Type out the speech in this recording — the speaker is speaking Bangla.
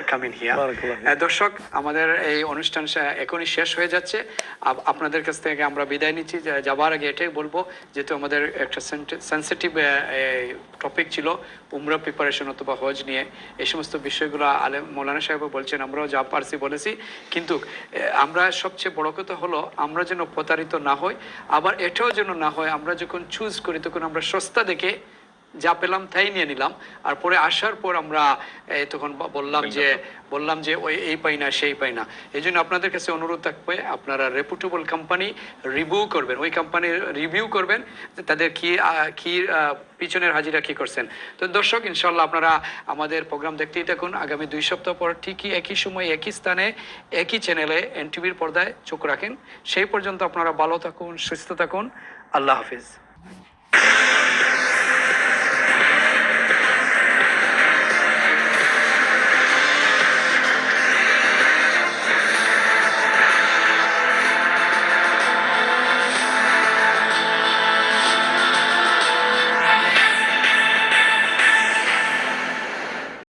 Coming here. দর্শক, আমাদের এই অনুষ্ঠান এখনই শেষ হয়ে যাচ্ছে। আপনাদের কাছ থেকে আমরা বিদায় নিচ্ছি। যাবার আগে এটাই বলবো, যেহেতু আমাদের একটা সেন্সিটিভ টপিক ছিল উমরা প্রিপারেশন অথবা হজ নিয়ে, এই সমস্ত বিষয়গুলো আলেম মৌলানা সাহেবও বলছেন, আমরাও যা পারছি বলেছি। কিন্তু আমরা সবচেয়ে বড় কথা হলো আমরা যেন প্রতারিত না হই। আবার এটাও যেন না হয় আমরা যখন চুজ করি তখন আমরা সস্তা দেখে যা পেলাম তাই নিয়ে নিলাম, আর পরে আসার পর আমরা তখন বললাম যে ওই এই পাই না সেই পাই না। এই জন্য আপনাদের কাছে অনুরোধ থাকবে, আপনারা রেপুটেবল কোম্পানি রিভিউ করবেন, ওই কোম্পানির রিভিউ করবেন যে তাদের কি পিছনের হাজিরা কি করছেন। তো দর্শক, ইনশাল্লাহ আপনারা আমাদের প্রোগ্রাম দেখতেই থাকুন। আগামী 2 সপ্তাহ পর ঠিকই একই সময় একই স্থানে একই চ্যানেলে এনটিভির পর্দায় চোখ রাখেন। সেই পর্যন্ত আপনারা ভালো থাকুন, সুস্থ থাকুন। আল্লাহ হাফিজ।